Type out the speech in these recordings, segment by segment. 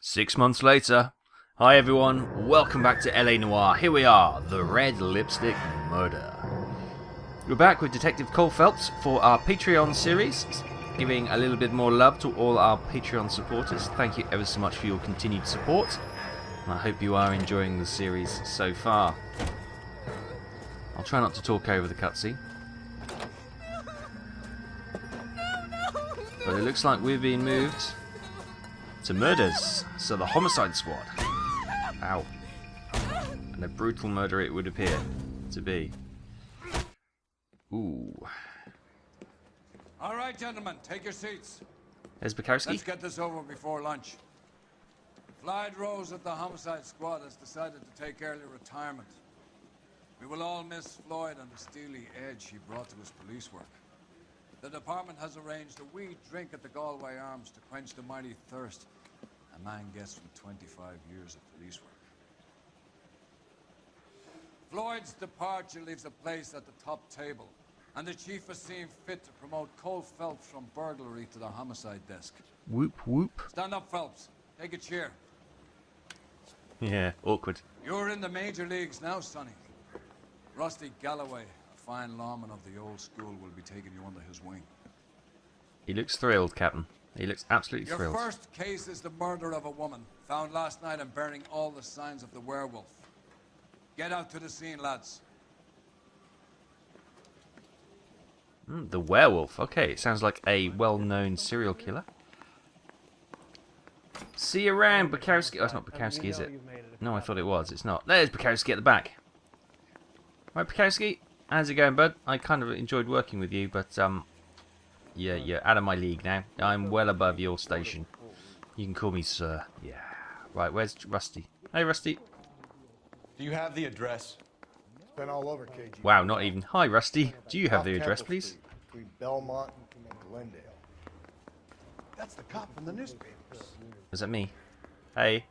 6 months later. Hi everyone, welcome back to L.A. Noire. Here we are, the Red Lipstick Murder. We're back with Detective Cole Phelps for our Patreon series, giving a little bit more love to all our Patreon supporters. Thank you ever so much for your continued support. And I hope you are enjoying the series so far. I'll try not to talk over the cutscene. But it looks like we're being moved to murders. So the Homicide Squad. Ow. And a brutal murder it would appear to be. Ooh. Alright, gentlemen, take your seats. There's Bukowski. Let's get this over before lunch. Clyde Rose at the Homicide Squad has decided to take early retirement. We will all miss Floyd and the steely edge he brought to his police work. The department has arranged a wee drink at the Galway Arms to quench the mighty thirst a man gets from 25 years of police work. Floyd's departure leaves a place at the top table, and the chief has seen fit to promote Cole Phelps from burglary to the homicide desk. Whoop whoop. Stand up, Phelps. Take a cheer. Yeah, awkward. You're in the major leagues now, Sonny. Rusty Galloway, a fine lawman of the old school, will be taking you under his wing. He looks thrilled, Captain. He looks absolutely Your thrilled. first case is the murder of a woman, found last night and bearing all the signs of the werewolf. Get out to the scene, lads. The werewolf. Okay, it sounds like a well-known serial killer. See you around, Bukowski. Oh, it's not Bukowski, is it? No, I thought it was. It's not. There's Bukowski at the back. Right, Bukowski. How's it going, bud? I kind of enjoyed working with you, but yeah, you're out of my league now. I'm well above your station. You can call me sir. Yeah. Right, where's Rusty? Hey, Rusty. Do you have the address? It's been all over KG. Wow, not even. Hi, Rusty. Do you have the address, Temple please? Street, between Belmont and Glendale. That's the cop from the newspapers. Is that me? Hey.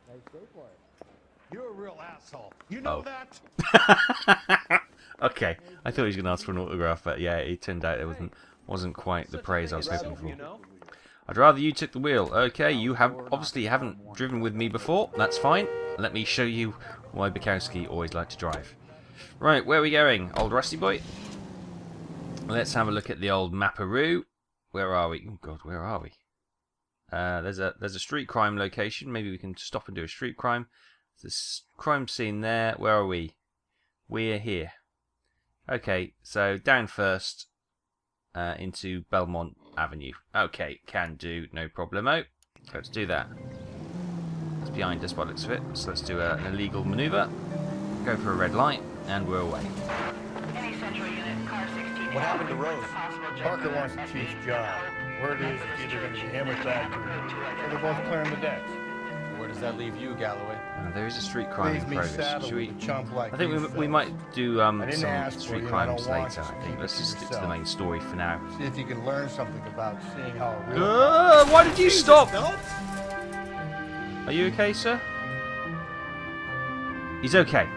You're a real asshole. You know that? Okay. I thought he was going to ask for an autograph, but yeah, it turned out it wasn't quite the praise I was hoping for. I'd rather you took the wheel. Okay, you haven't driven with me before. That's fine. Let me show you why Bukowski always liked to drive. Right, where are we going, old Rusty boy? Let's have a look at the old Mapperoo. Where are we? Oh God, where are we? There's a street crime location. Maybe we can stop and do a street crime. There's a crime scene there. Where are we? We're here. Okay, so down first into Belmont Avenue. Okay, can do, no problemo. Let's do that. It's behind us by the looks of it. So let's do an illegal maneuver. Go for a red light, and we're away. What happened to Rose? Parker wants the chief's job. Word is it's either going to be him or that group. So they're both clearing the decks. Where does that leave you, Galloway? There is a street crime Leaves in me progress. saddled Should we? with a chump like I think you, we might do I didn't some ask for street you, I crimes don't want later. you. I think Keep let's it just to stick to the yourself. main story for now. See if you can learn something about seeing how a real... Why did you stop? Are you okay, sir? He's okay.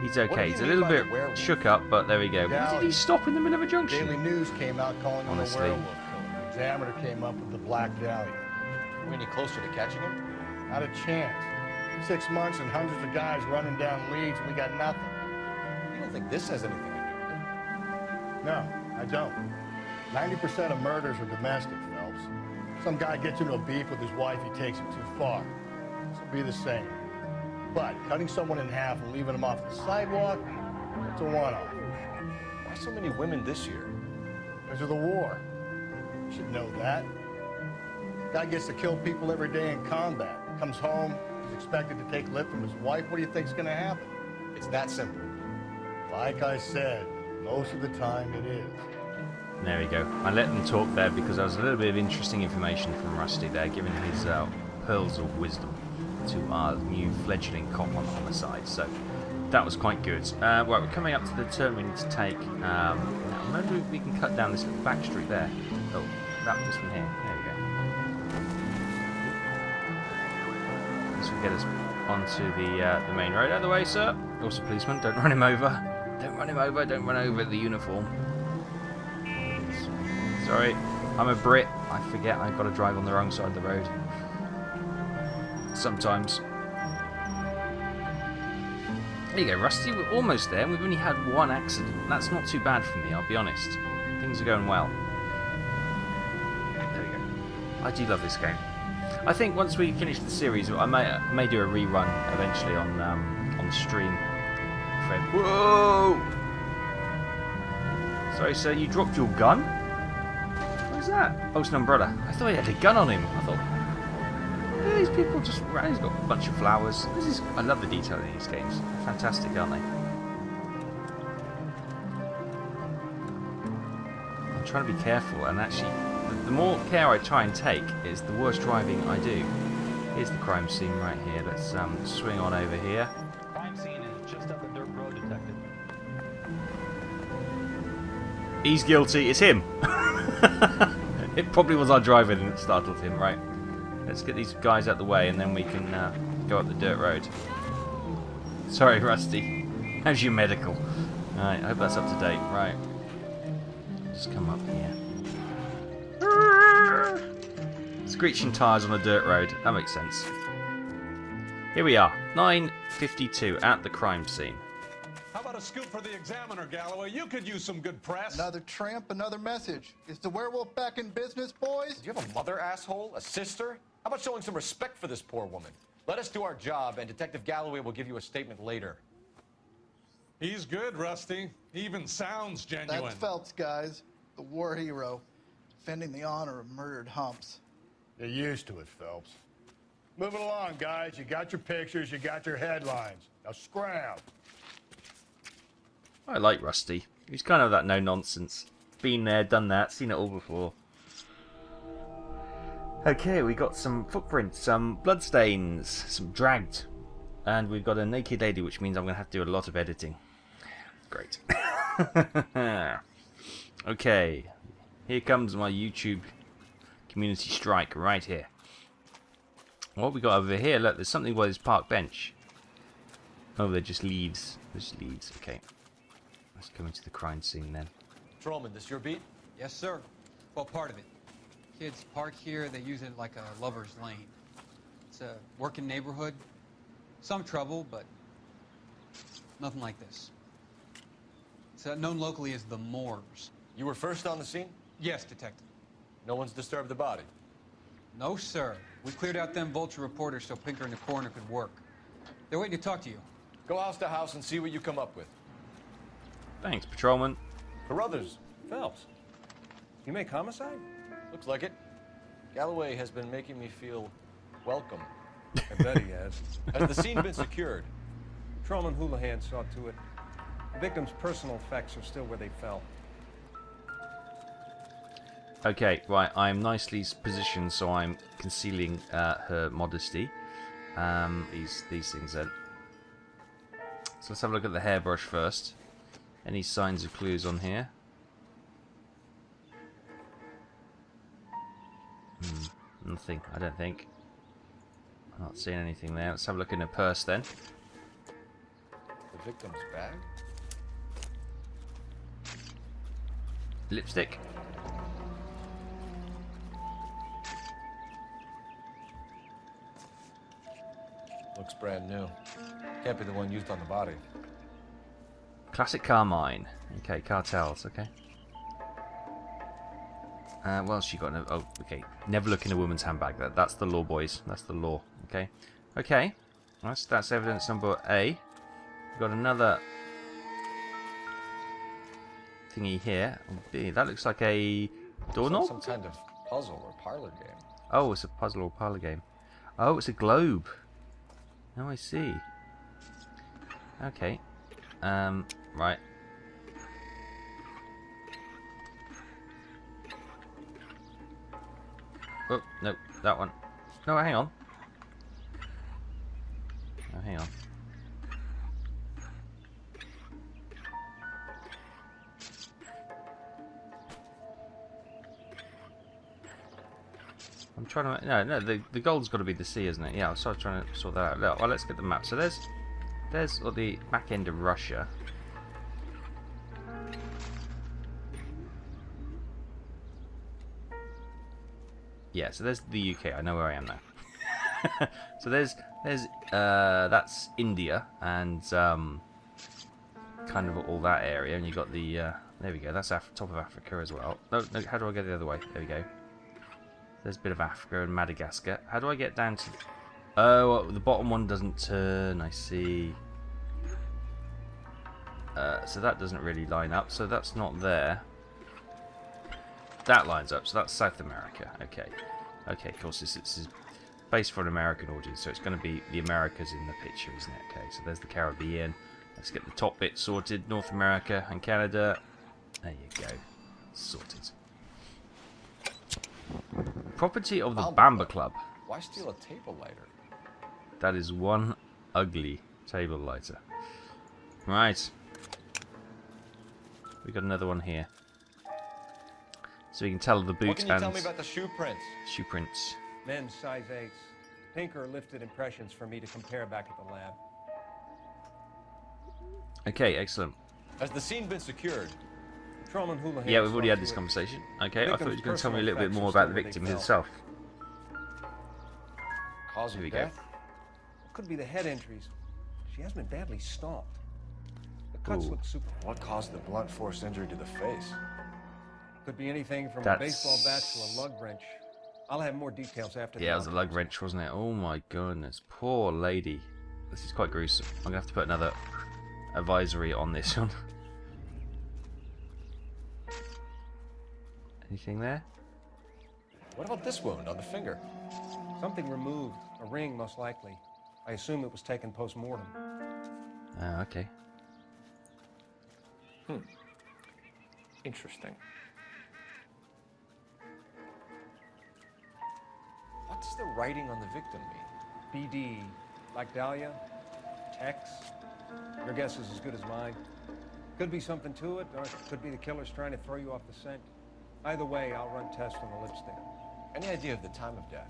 He's okay. He's a little bit shook up, but there we go. Why did he stop in the middle of a junction? Daily News came out calling him a Honestly. werewolf killer. The Examiner came up with the Black Dahlia. Are we any closer to catching him? Not a chance. 6 months and hundreds of guys running down leads, and we got nothing. You don't think this has anything to do with it? No, I don't. 90% of murders are domestic, Phelps. Some guy gets into a beef with his wife, he takes it too far. This will be the same. But cutting someone in half and leaving them off the sidewalk, it's a one-off. Why so many women this year? Because of the war. You should know that. Guy gets to kill people every day in combat. Comes home, he's expected to take lip from his wife. What do you think's gonna happen? It's that simple. Like I said, most of the time it is. There we go. I let them talk there because there was a little bit of interesting information from Rusty there, giving his pearls of wisdom to our new fledgling cop on Homicide. So that was quite good. Right, we're coming up to the turn we need to take. Now, maybe we can cut down this little back street there. Oh, this one here. There we go. This will get us onto the main road. Out of the way, sir. Also, policeman, don't run him over. Don't run him over. Don't run over the uniform. Sorry, I'm a Brit. I forget I've got to drive on the wrong side of the road. sometimes. There you go, Rusty. We're almost there. We've only had one accident. That's not too bad for me, I'll be honest. Things are going well. There we go. I do love this game. I think once we finish the series, I may do a rerun eventually on stream. Fred. Whoa! Sorry, sir, you dropped your gun? What was that? Oh, it's an umbrella. I thought he had a gun on him. I thought, these people just ran. He's got a bunch of flowers. I love the detail in these games. Fantastic, aren't they? I'm trying to be careful, and actually, the more care I try and take, is the worse driving I do. Here's the crime scene right here. Let's swing on over here. Crime scene is just up the dirt road, detective. He's guilty. It's him. It probably was our driver that startled him, right? Let's get these guys out of the way, and then we can go up the dirt road. Sorry, Rusty. How's your medical? Alright, I hope that's up to date. Right. Just come up here. Screeching tyres on a dirt road. That makes sense. Here we are. 9:52 at the crime scene. How about a scoop for the Examiner, Galloway? You could use some good press. Another tramp, another message. Is the werewolf back in business, boys? Do you have a mother, asshole? A sister? How about showing some respect for this poor woman? Let us do our job, and Detective Galloway will give you a statement later. He's good, Rusty. He even sounds genuine. That's Phelps, guys. The war hero. Defending the honor of murdered humps. You're used to it, Phelps. Moving along, guys. You got your pictures, you got your headlines. Now scram. I like Rusty. He's kind of that no-nonsense. Been there, done that, seen it all before. Okay, we got some footprints, some bloodstains, some dragged. And we've got a naked lady, which means I'm going to have to do a lot of editing. Great. Okay, here comes my YouTube community strike right here. What we got over here? Look, there's something by this park bench. Oh, they're just leaves. Just leaves. Okay. Let's go into the crime scene then. Patrolman, this your beat? Yes, sir. Well, part of it. Kids park here, they use it like a lover's lane. It's a working neighborhood. Some trouble, but nothing like this. It's known locally as the Moors. You were first on the scene? Yes, detective. No one's disturbed the body? No, sir. We cleared out them vulture reporters so Pinker and the coroner could work. They're waiting to talk to you. Go house to house and see what you come up with. Thanks, patrolman. Carruthers, Phelps, you make Homicide? Looks like it. Galloway has been making me feel welcome. I bet he has. Has the scene been secured? Patrolman Houlihan saw to it. The victim's personal effects are still where they fell. Okay, right, I'm nicely positioned so I'm concealing her modesty. These things then. So let's have a look at the hairbrush first. Any signs of clues on here? Nothing, I don't think. I'm not seeing anything there. Let's have a look in her purse then. The victim's bag? Lipstick. Looks brand new. Can't be the one used on the body. Classic Carmine. Okay, cartels, okay. What else you got? No, oh, okay. Never look in a woman's handbag. That's the law, boys. That's the law. Okay. Okay. That's evidence number A. We've got another thingy here. B. That looks like a doorknob? Some kind of puzzle or parlor game. Oh, it's a puzzle or parlor game. Oh, it's a globe. Oh, I see. Okay. Right. Oh, no, that one. No, hang on. Oh, hang on. I'm trying to... No, the gold's got to be the sea, isn't it? Yeah, I was sort of trying to sort that out. Look, well, let's get the map. So there's the back end of Russia. Yeah, so there's the UK. I know where I am now. So there's that's India and kind of all that area, and you got the there we go. That's top of Africa as well. No, how do I go the other way? There we go. There's a bit of Africa and Madagascar. How do I get down to? Oh, the bottom one doesn't turn. I see. So that doesn't really line up. So that's not there. That lines up. So that's South America. Okay. Okay. Of course, this is based for an American audience, so it's going to be the Americas in the picture, isn't it? Okay. So there's the Caribbean. Let's get the top bit sorted. North America and Canada. There you go. Sorted. Property of the Bamba Club. Why steal a table lighter? That is one ugly table lighter. Right. We got another one here. So you can tell the boot What can you and tell me about the shoe prints? shoe prints. Men's size 8s. Pinker lifted impressions for me to compare back at the lab. Okay, excellent. Has the scene been secured? Patrolman Houlihan Yeah, we've already had saw this to it. conversation. Okay, I thought you Victim's were going to tell me a little bit personal more effects about are the still victim where they himself. Cause Here of we go. death? Could be the head injuries. She has been badly stomped. The cuts Ooh. look super. What caused the blunt force injury to the face? Could be anything from a That's- baseball bat to a lug wrench. I'll have more details after the Yeah, it was a lug autopsy. wrench, wasn't it? Oh my goodness, poor lady. This is quite gruesome. I'm gonna have to put another advisory on this one. Anything there? What about this wound on the finger? Something removed. A ring, most likely. I assume it was taken post-mortem. Okay. Interesting. What does the writing on the victim mean? BD, Black Dahlia, Tex. Your guess is as good as mine. Could be something to it, or it could be the killer's trying to throw you off the scent. Either way, I'll run tests on the lipstick. Any idea of the time of death?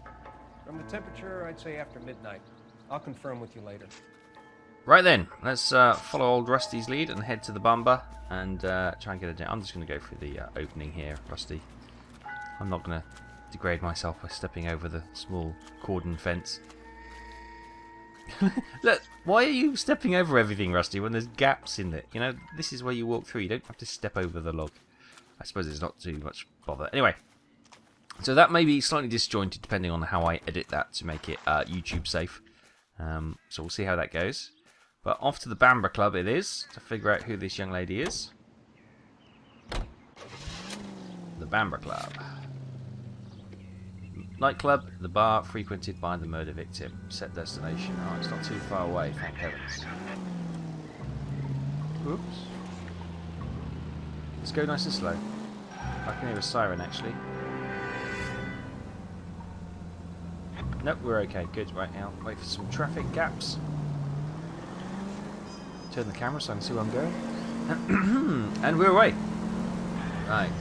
From the temperature, I'd say after midnight. I'll confirm with you later. Right then, let's follow old Rusty's lead and head to the Bamba and try and get it down. I'm just going to go through the opening here, Rusty. I'm not going to degrade myself by stepping over the small cordon fence. Look, why are you stepping over everything, Rusty, when there's gaps in it? You know, this is where you walk through. You don't have to step over the log. I suppose it's not too much bother. Anyway, so that may be slightly disjointed depending on how I edit that to make it YouTube safe. So we'll see how that goes. But off to the Bamba Club it is, to figure out who this young lady is. The Bamba Club. Nightclub, the bar frequented by the murder victim. Set destination. Oh, it's not too far away, thank heavens. Oops. Let's go nice and slow. I can hear a siren actually. Nope, we're okay. Good. Right now, wait for some traffic gaps. Turn the camera so I can see where I'm going. And we're away. Right.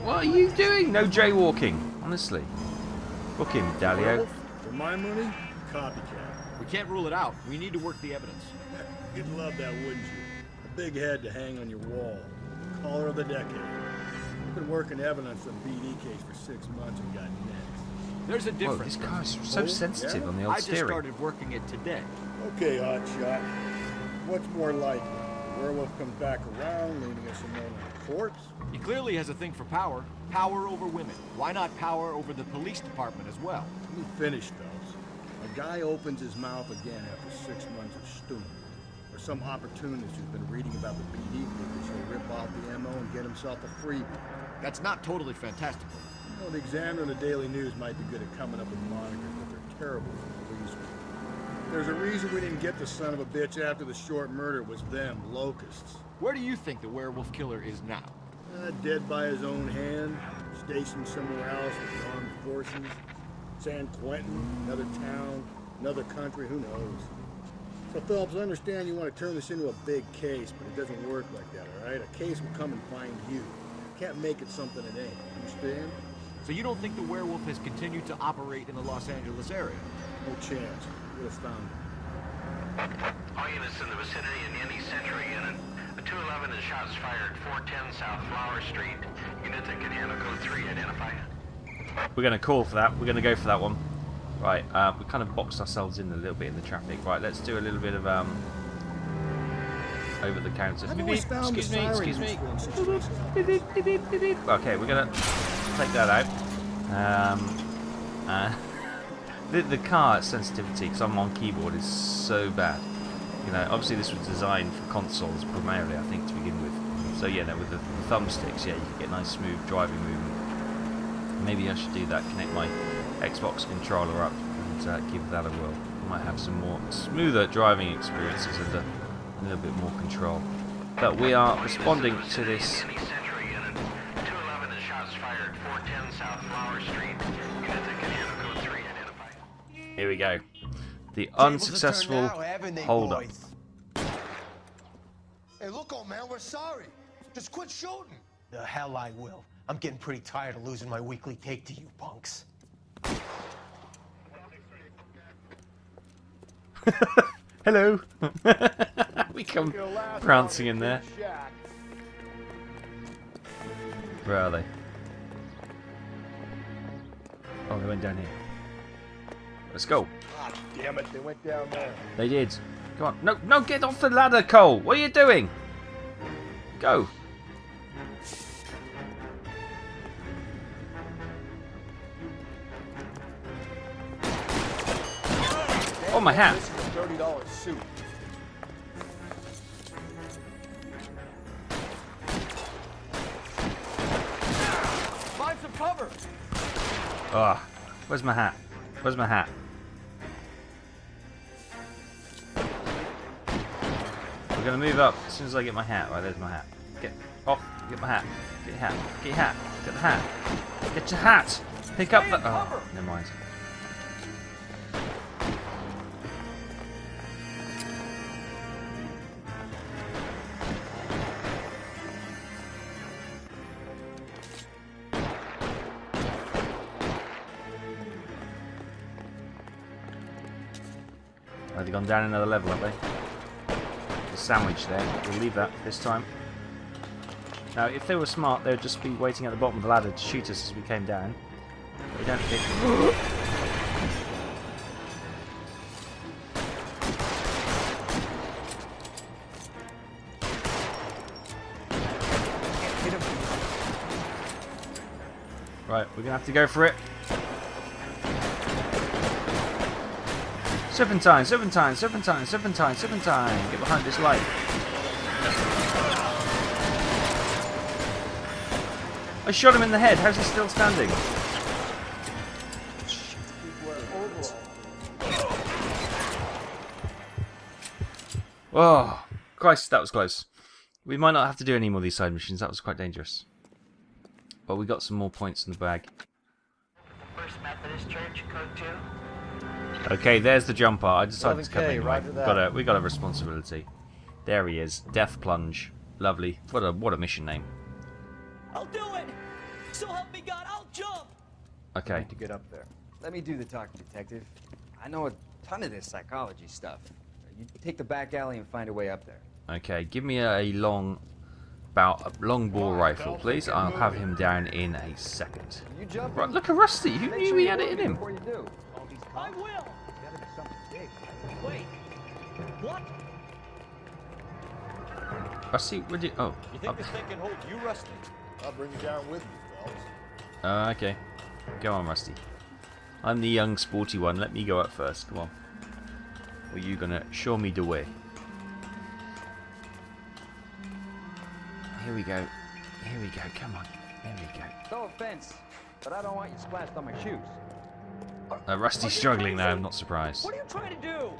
What are you doing? No jaywalking. Honestly. Book him, Dalio. For my money, copycat. We can't rule it out. We need to work the evidence. You'd love that, wouldn't you? A big head to hang on your wall. Caller of the decade. You've been working evidence on BD case for 6 months and got next. There's a Whoa, difference. this car's so sensitive yeah? on the old I just steering. started working it today. Okay, hotshot. What's more likely? The werewolf comes back around, leaving us alone on a corpse? He clearly has a thing for power. Power over women. Why not power over the police department as well? Let me finish, fellas. A guy opens his mouth again after 6 months of stewing. Or some opportunist who's been reading about the BD papers will rip off the MO and get himself a freebie. That's not totally fantastical. You know, the Examiner and the Daily News might be good at coming up with monikers, but they're terrible for police work. There's a reason we didn't get the son of a bitch after the short murder. It was them, locusts. Where do you think the werewolf killer is now? Dead by his own hand, stationed somewhere else with the armed forces. San Quentin, another town, another country, who knows? So Phillips, I understand you want to turn this into a big case, but it doesn't work like that, all right? A case will come and find you. You can't make it something it ain't, understand? So you don't think the werewolf has continued to operate in the Los Angeles area? No chance. Would have found him. All units in the vicinity in any Century unit. A 211 is shots fired 410 South Flower Street. Units that can handle code 3 identified. We're going to call for that. We're going to go for that one. Right, we kind of boxed ourselves in a little bit in the traffic. Right, let's do a little bit of over the counter. Excuse me. Okay, we're gonna take that out. The car sensitivity, because I'm on keyboard, is so bad. You know, obviously this was designed for consoles primarily, I think, to begin with. So yeah, no, with the thumbsticks, yeah, you can get nice smooth driving movement. Maybe I should do that. Connect my Xbox controller up and give that a whirl. Might have some more smoother driving experiences and a little bit more control. But we are responding to this. Here we go. The unsuccessful hold up. Hey, look, old man, we're sorry. Just quit shooting. The hell I will. I'm getting pretty tired of losing my weekly cake to you punks. Hello. We come prancing in there. Where are they? Oh, they went down here. Let's go. God damn it, they went down there. They did. Come on. No, no, get off the ladder, Cole. What are you doing? Go. Oh, my hat. This is a $30 suit. Find some cover. Ah, where's my hat? Where's my hat? We're gonna move up as soon as I get my hat. Right, there's my hat. Get off. Get my hat. Get your hat. Get your hat. Get the hat. Get your hat. Pick up the. Oh, never mind. They've gone down another level, have they? The sandwich there. We'll leave that this time. Now, if they were smart, they would just be waiting at the bottom of the ladder to shoot us as we came down. They don't hit. Right, we're gonna have to go for it. 7 times, 7 times, 7 times, 7 times, 7 times. Get behind this light. I shot him in the head. How's he still standing? Oh, Christ, that was close. We might not have to do any more of these side missions. That was quite dangerous. But we got some more points in the bag. First Methodist Church, code 2. Okay, there's the jumper. I decided to come in. right that. We got a responsibility. There he is. Death plunge. Lovely. What a mission name. I'll do it. So help me God, I'll jump. Okay. To get up there. Let me do the talking, detective. I know a ton of this psychology stuff. You take the back alley and find a way up there. Okay, give me a long bore rifle, please. I'll have him down in a second. Right, look at Rusty. Who knew he had it in him? I will. Wait. What? Rusty, where do you... Oh. You think this thing can hold you, Rusty? I'll bring you down with me, fellas. Okay. Go on, Rusty. I'm the young, sporty one. Let me go up first. Come on. Or you gonna show me the way? Here we go. Here we go. Come on. There we go. No offense, but I don't want you splashed on my shoes. Rusty's struggling now. I'm not surprised. What are you trying to do?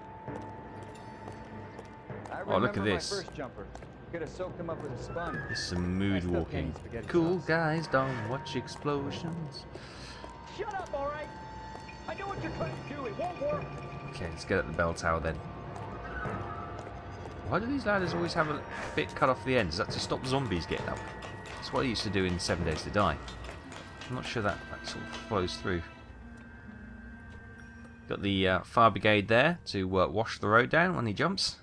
Oh, look at this. My first jumper. Could have soaked him up with a sponge. This is some mood walking. Cool guys don't watch explosions. Shut up, all right? I know what you're trying to do. It won't work. Okay, let's get at the bell tower then. Why do these ladders always have a bit cut off the end? Is that to stop zombies getting up? That's what I used to do in 7 Days to Die. I'm not sure that sort of flows through. Got the fire brigade there to wash the road down when he jumps.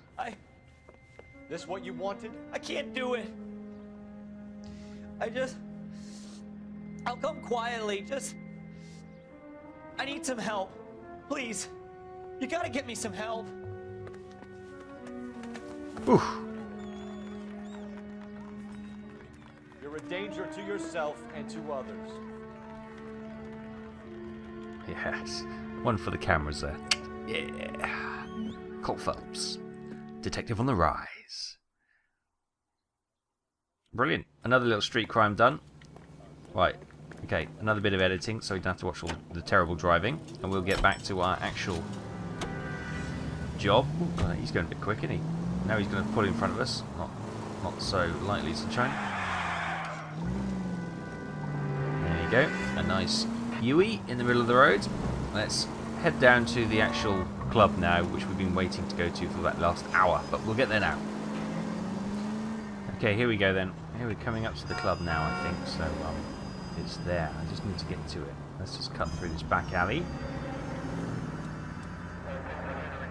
This what you wanted? I can't do it. I'll come quietly. I need some help. Please. You gotta get me some help. Oof. You're a danger to yourself and to others. Yes. One for the cameras there. Yeah. Cole Phelps. Detective on the rise. Brilliant. Another little street crime done. Right. Okay. Another bit of editing so we don't have to watch all the terrible driving. And we'll get back to our actual job. Ooh, he's going a bit quick, isn't he? Now he's going to pull in front of us. Not so lightly, sunshine. There you go. A nice Yui in the middle of the road. Let's head down to the actual club now, which we've been waiting to go to for that last hour, but we'll get there now. Okay, here we go then. Here we're coming up to the club now, I think, so it's there. I just need to get to it. Let's just cut through this back alley.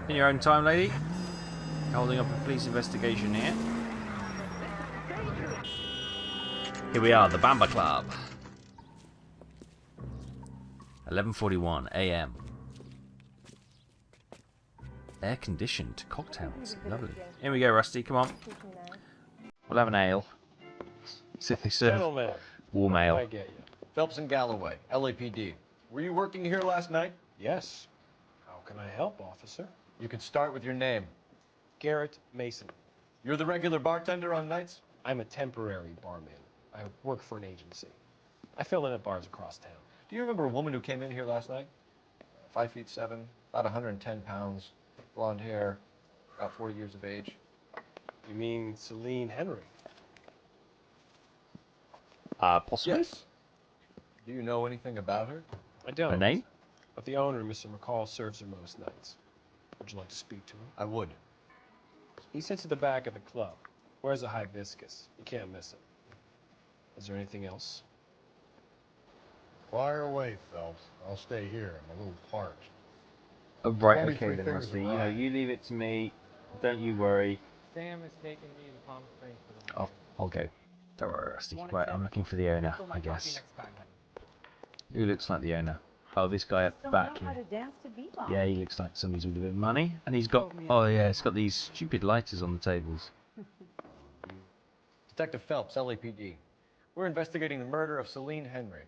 In your own time, lady. Holding up a police investigation here. Here we are, the Bamba Club. 11:41 a.m. Air-conditioned cocktails. Lovely. Here we go, Rusty. Come on. We'll have an ale. See if they serve Gentlemen, warm ale. I get you. Phelps and Galloway, LAPD. Were you working here last night? Yes. How can I help, officer? You can start with your name. Garrett Mason. You're the regular bartender on nights? I'm a temporary barman. I work for an agency. I fill in at bars across town. Do you remember a woman who came in here last night? 5'7", about 110 pounds, blonde hair, about 40 years of age. You mean Celine Henry? Possibly. Yes. Do you know anything about her? I don't. Her name? But the owner, Mr. McCall, serves her most nights. Would you like to speak to him? I would. He sits at the back of the club. Wears a hibiscus. You can't miss him. Is there anything else? Fire away, Phelps. I'll stay here. I'm a little parched. Oh, right, Only okay three then, fingers Rusty. of You know, rye. you leave it to me. Don't you worry. Sam is taking me to Palm Springs for the I'll go. Don't worry, Rusty. Right, I'm looking for the owner, I guess. Who looks like the owner? Oh, this guy at the back here. Yeah, he looks like somebody's with a bit of money. And he's got, oh yeah, it's got these stupid lighters on the tables. Detective Phelps, LAPD. We're investigating the murder of Celine Henry.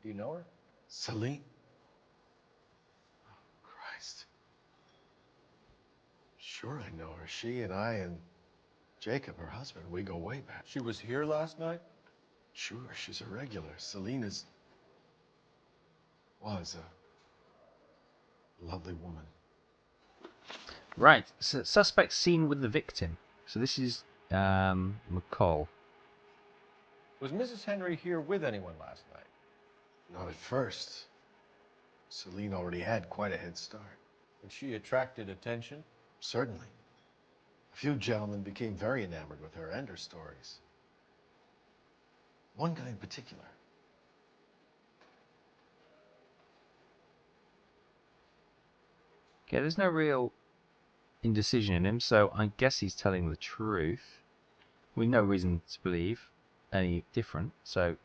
Do you know her? Celine? Oh, Christ. Sure I know her. She and I and Jacob, her husband, we go way back. She was here last night? Sure, she's a regular. Celine was a lovely woman. Right, so suspect seen with the victim. So this is McCall. Was Mrs. Henry here with anyone last night? Not at first. Celine already had quite a head start. And she attracted attention? Certainly. A few gentlemen became very enamored with her and her stories. One guy in particular. Okay, there's no real indecision in him, so I guess he's telling the truth. We've no reason to believe any different, so...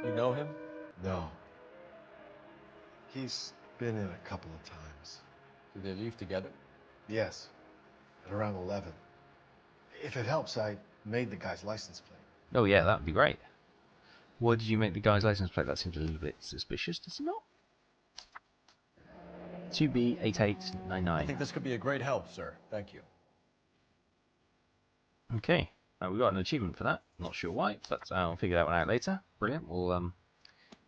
You know him? No. He's been in a couple of times. Did they leave together? Yes. At around 11. If it helps, I made the guy's license plate. Oh yeah, that would be great. Why did you make the guy's license plate? That seems a little bit suspicious, does it not? 2B8899. I think this could be a great help, sir. Thank you. Okay, we got an achievement for that. Not sure why, but I'll figure that one out later. Brilliant. We'll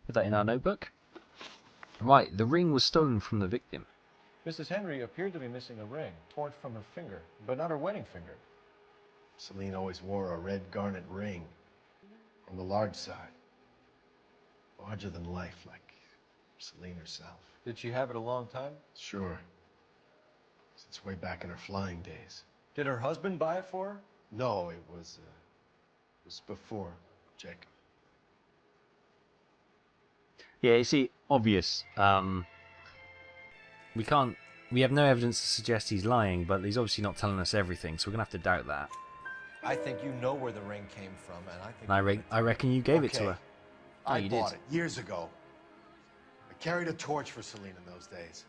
put that in our notebook. Right, the ring was stolen from the victim. Mrs. Henry appeared to be missing a ring, torn from her finger, but not her wedding finger. Celine always wore a red garnet ring. On the large side. Larger than life, like Celine herself. Did she have it a long time? Sure. Since way back in her flying days. Did her husband buy it for her? No, it was before Jacob. Yeah, you see, obvious. We have no evidence to suggest he's lying, but he's obviously not telling us everything, so we're gonna have to doubt that. I think you know where the ring came from, and I think... I reckon you gave it to her. Oh, I you bought did. it years ago. I carried a torch for Celine in those days.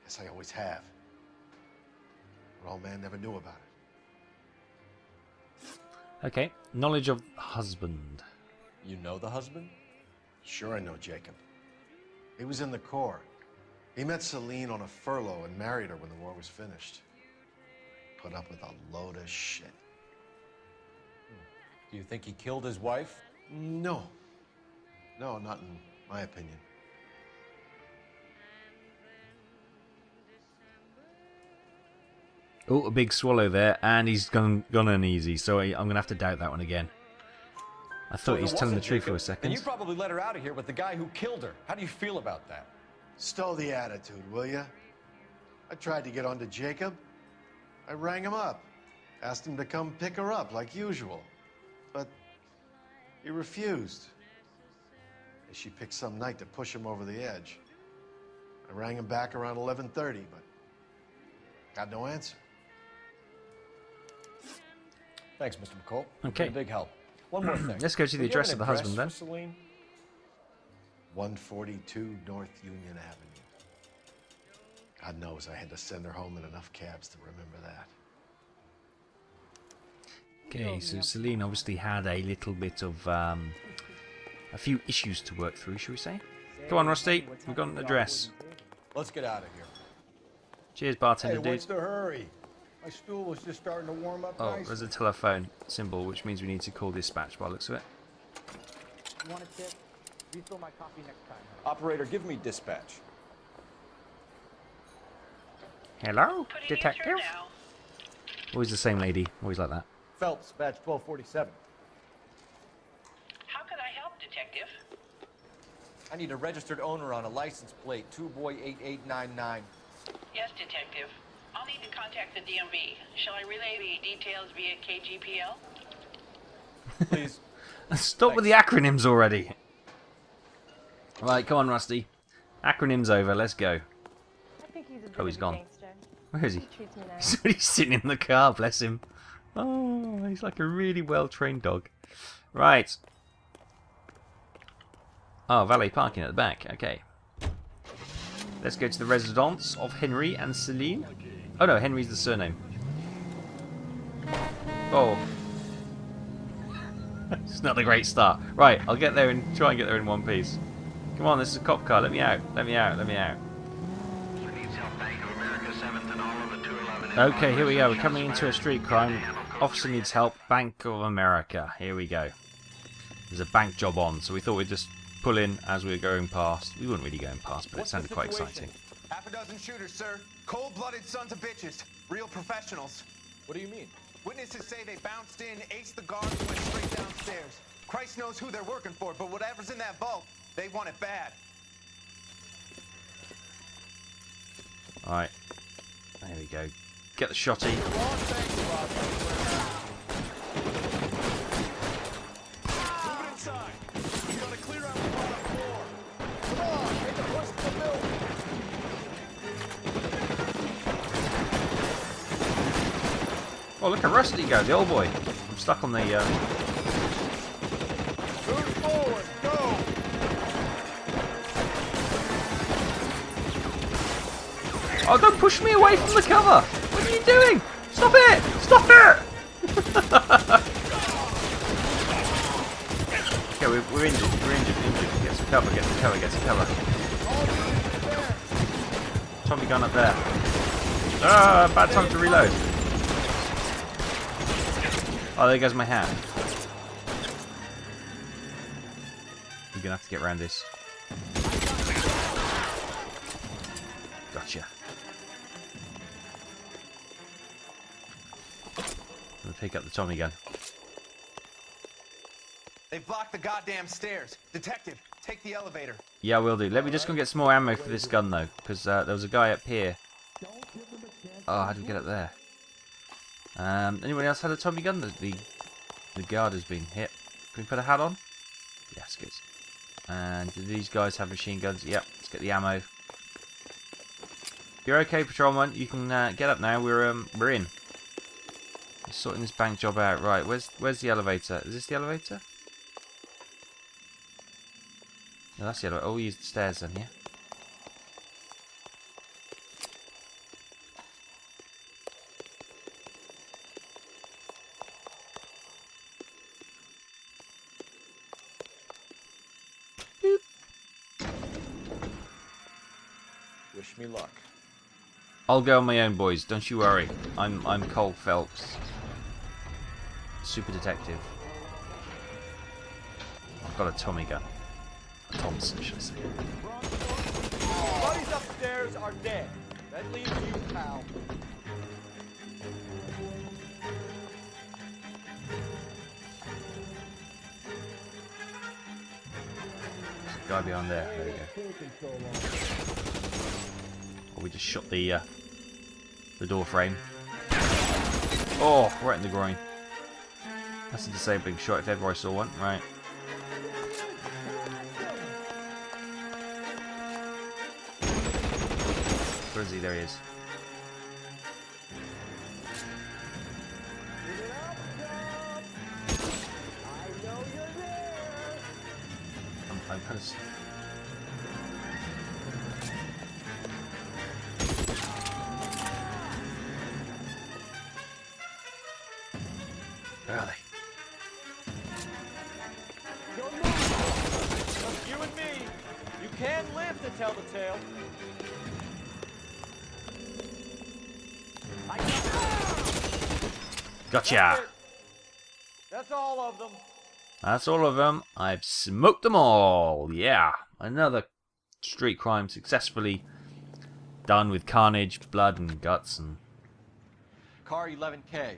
Guess I always have. But old man never knew about it. Okay, knowledge of husband. You know the husband? Sure I know Jacob. He was in the Corps. He met Celine on a furlough and married her when the war was finished. Put up with a load of shit. Do you think he killed his wife? No. No, not in my opinion. Oh, a big swallow there, and he's gone uneasy, so I'm going to have to doubt that one again. I thought he was telling the truth for a second. And you probably let her out of here with the guy who killed her. How do you feel about that? Stow the attitude, will ya? I tried to get onto Jacob. I rang him up. Asked him to come pick her up, like usual. But he refused. She picked some night to push him over the edge. I rang him back around 11:30, but got no answer. Thanks, Mr. McCall. Okay. You've been a big help. One more thing. Let's go to the address of the husband then. 142 North Union Avenue. God knows I had to send her home in enough cabs to remember that. Okay, so Celine obviously had a little bit of a few issues to work through, shall we say? Come on, Rusty, we've got an address. Let's get out of here. Cheers, bartender Hey, dude. what's the hurry? My stool was just starting to warm up Oh, nicely. there's a telephone symbol, which means we need to call dispatch by the looks of it. You want a tip? Refill my coffee next time. Operator, give me dispatch. Hello, detective? Always the same lady, always like that. Phelps, badge 1247. How can I help, detective? I need a registered owner on a license plate, 2boy8899. Yes, detective. I'll need to contact the DMV. Shall I relay the details via KGPL? Please. Stop with the acronyms already. Right, come on, Rusty. Acronyms over, let's go. I think he's a bit Oh, he's of a gone. gangster. Where is he? He treats me nice. He's sitting in the car, bless him. Oh, he's like a really well-trained dog. Right. Oh, valet parking at the back. Okay. Let's go to the residence of Henry and Celine. Oh no, Henry's the surname. Oh. It's not a great start. Right, I'll get there and try and get there in one piece. Come on, this is a cop car. Let me out. Let me out. Let me out. Okay, here we go. We're coming into a street crime. Officer needs help. Bank of America. Here we go. There's a bank job on, so we thought we'd just pull in as we were going past. We weren't really going past, but it sounded quite exciting. Half a dozen shooters, sir. Cold-blooded sons of bitches. Real professionals. What do you mean? Witnesses say they bounced in, aced the guards, and went straight downstairs. Christ knows who they're working for, but whatever's in that vault, they want it bad. Alright. There we go. Get the shotty. Move it inside. We gotta clear out the bottom floor. Come on, make a push to the building. Oh, look at Rusty go, the old boy. I'm stuck on the... Move forward, go! Oh, don't push me away from the cover! What are you doing? Stop it! Stop it! Okay, we're injured. We're injured. Get some cover. Get some cover. Get some cover. Tommy gun up there. Ah, bad time to reload. Oh, there goes my hat. You're gonna have to get around this. Gotcha. I'm gonna pick up the Tommy gun. They've blocked the goddamn stairs. Detective, take the elevator. Yeah, I will do. Let me just go get some more ammo for this gun, though, because there was a guy up here. Oh, how do we get up there? Anyone else had a Tommy gun? The guard has been hit. Can we put a hat on? Yes, good. And do these guys have machine guns? Yep, let's get the ammo. You're okay, patrolman. You can get up now. We're in. We're sorting this bank job out. Right, where's the elevator? Is this the elevator? No, that's the elevator. Oh, we use the stairs then, yeah? Wish me luck. I'll go on my own, boys. Don't you worry. I'm Cole Phelps, super detective. I've got a Tommy gun. A Thompson, should I say? Buddies upstairs are dead. That leaves you, pal. There's a guy behind there. There we go. Oh, we just shot the door frame. Oh, right in the groin. That's a disabling shot if ever I saw one. Right. Where is he? There he is. I'm kind of... Where are they? Just you and me. You can live to tell the tale. Gotcha! That's all of them. That's all of them. I've smoked them all. Yeah. Another street crime successfully done with carnage, blood, and guts. And Car 11K.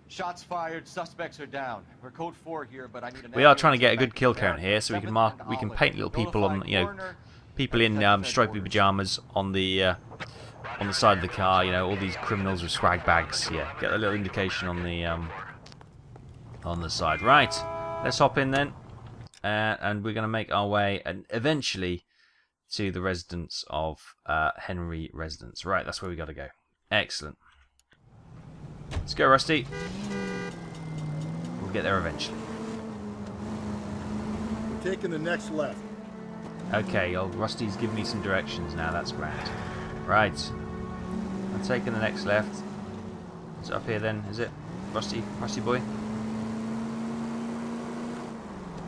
Shots fired. Suspects are down. We're code 4 here, but I need an... We are trying to get a good kill count here, so we can mark. We can paint little people on, you know, people in stripy pajamas on the side of the car. You know, all these criminals with swag bags. Yeah, get a little indication on the side. Right. Let's hop in then, and we're going to make our way, and eventually, to the residence of Henry Residence. Right, that's where we got to go. Excellent. Let's go, Rusty. We'll get there eventually. We're taking the next left. Okay, old Rusty's giving me some directions now. That's grand. Right, I'm taking the next left. Is it up here then? Is it, Rusty? Rusty boy?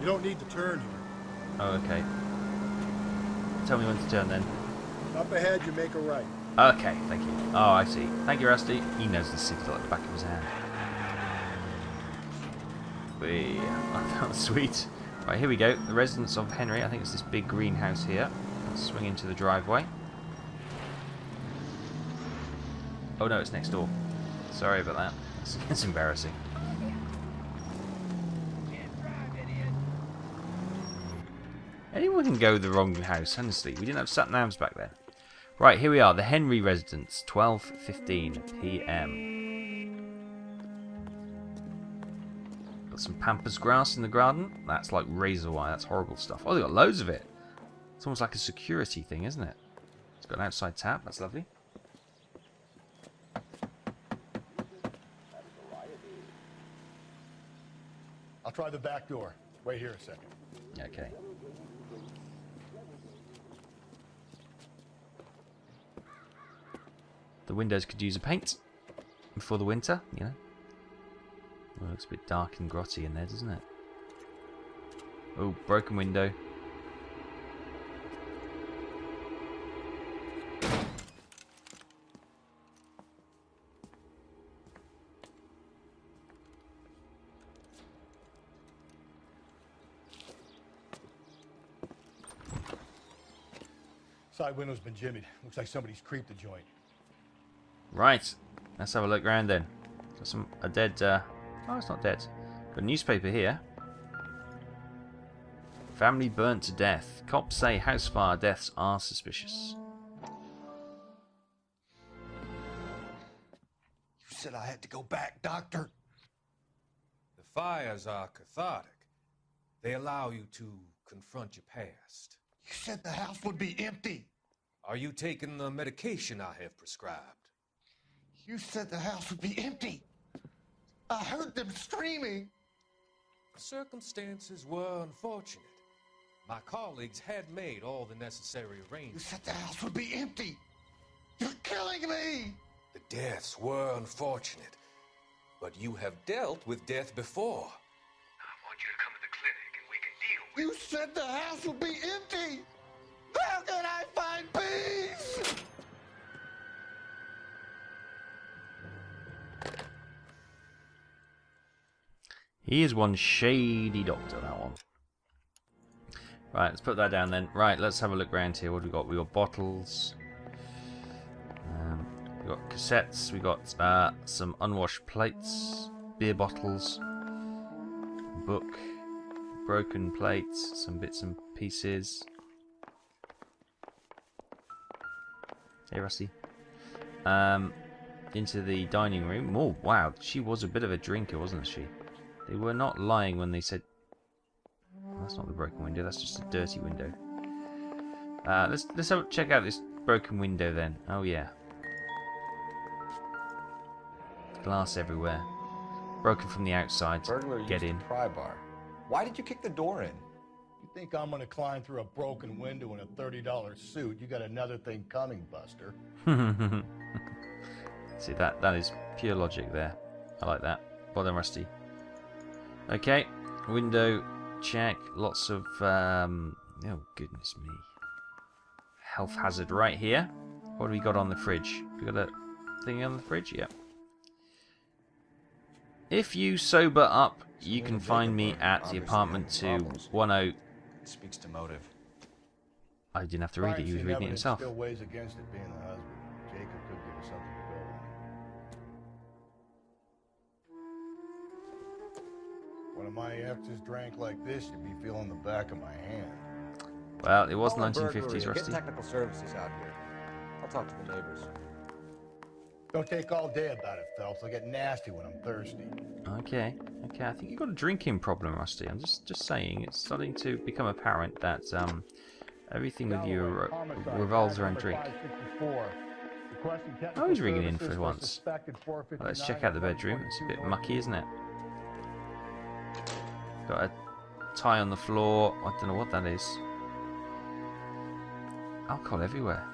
You don't need to turn here. Oh, okay. Tell me when to turn then. Up ahead, you make a right. Okay, thank you. Oh, I see. Thank you, Rusty. He knows the signal at the back of his hand. That was sweet. Right, here we go. The residence of Henry. I think it's this big greenhouse here. Let's swing into the driveway. Oh no, it's next door. Sorry about that. It's embarrassing. Anyone can go to the wrong house, honestly. We didn't have sat-navs back then. Right, here we are. The Henry residence. 12:15 p.m. Got some pampas grass in the garden. That's like razor wire. That's horrible stuff. Oh, they got loads of it. It's almost like a security thing, isn't it? It's got an outside tap. That's lovely. I'll try the back door. Wait here a second. Okay. The windows could use a paint before the winter, you know. Well, it looks a bit dark and grotty in there, doesn't it? Oh, broken window. Side window's been jimmied. Looks like somebody's creeped the joint. Right, let's have a look around then. Got a dead. Oh, it's not dead. Got a newspaper here. Family burnt to death. Cops say house fire deaths are suspicious. You said I had to go back, Doctor. The fires are cathartic. They allow you to confront your past. You said the house would be empty. Are you taking the medication I have prescribed? You said the house would be empty. I heard them screaming. Circumstances were unfortunate. My colleagues had made all the necessary You arrangements. said the house would be empty. You're killing me. The deaths were unfortunate, but you have dealt with death before. I want you to come to the clinic and we can deal with You said the house would be empty. How can I find peace? He is one shady doctor, that one. Right, let's put that down then. Right, let's have a look around here. What have we got? We got bottles. We got cassettes. We got some unwashed plates, beer bottles, book, broken plates, some bits and pieces. Hey, Rusty. Into the dining room. Oh, wow. She was a bit of a drinker, wasn't she? They were not lying when they said... That's not the broken window. That's just a dirty window. Let's check out this broken window then. Oh, yeah. Glass everywhere. Broken from the outside. Burglar Get in. Pry bar. Why did you kick the door in? You think I'm gonna climb through a broken window in a $30 suit? You got another thing coming, Buster. See, that is pure logic there. I like that. Well done, Rusty. Okay, window check. Lots of oh goodness me, health hazard right here. What do we got on the fridge? We got a thing on the fridge. Yep. If you sober up, you can find me at the apartment 210. It speaks to motive. I didn't have to read it. He was reading it himself. Still weighs against it being the husband. Jacob could give us something to go on. When my exes drank like this, you'd be feeling the back of my hand. Well, it was 1950s, Rusty. Get technical services out here. I'll talk to the neighbors. Don't take all day about it, Phelps. I'll get nasty when I'm thirsty. Okay. I think you've got a drinking problem, Rusty. I'm just saying. It's starting to become apparent that everything with you revolves around drink. Oh, he's ringing in for once. Well, let's check out the bedroom. It's a bit mucky, isn't it? Got a tie on the floor. I don't know what that is. Alcohol everywhere.